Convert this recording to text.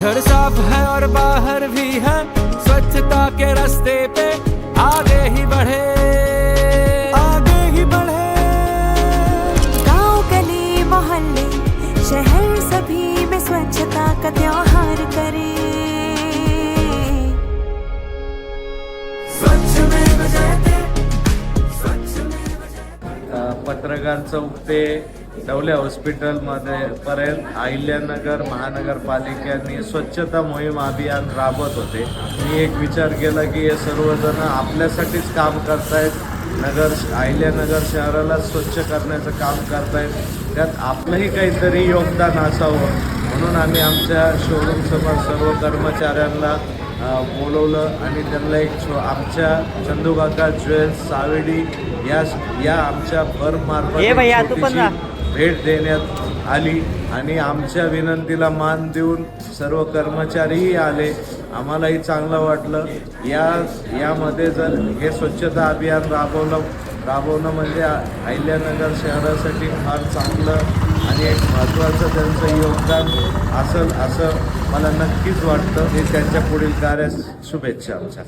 घर साफ है और बाहर भी है, स्वच्छता के रास्ते पे आगे ही बढ़े, आगे ही बढ़े। गांव गली मोहल्ले शहर सभी में स्वच्छता का त्योहार करे। स्वच्छ में बजाते, स्वच्छ में बजाते। पत्रकार चौक ते डवले हॉस्पिटलमध्ये पर्यंत अहिल्यानगर महानगरपालिकेने स्वच्छता मोहीम अभियान राबवत होते। मी एक विचार केला की हे सर्वजण आपल्यासाठीच काम करतायत, अहिल्यानगर शहराला स्वच्छ करण्याचं काम करतायत, त्यात आपलंही काहीतरी योगदान असावं म्हणून आम्ही आमच्या शोरूम समोर सर्व कर्मचाऱ्यांना बोलवलं आणि त्यांना आमच्या चंदूकाका ज्वेल्स सावेडी या आमच्या फर्ममार्फत भेट देण्यात आली आणि आमच्या विनंतीला मान देऊन सर्व कर्मचारीही आले। आम्हालाही चांगलं वाटलं। यामध्ये जर हे स्वच्छता अभियान राबवणं म्हणजे अहिल्यानगर शहरासाठी फार चांगलं आणि एक महत्त्वाचं त्यांचं योगदान असेल असं मला नक्कीच वाटतं। हे त्यांच्या पुढील कार्यास शुभेच्छा आमच्या।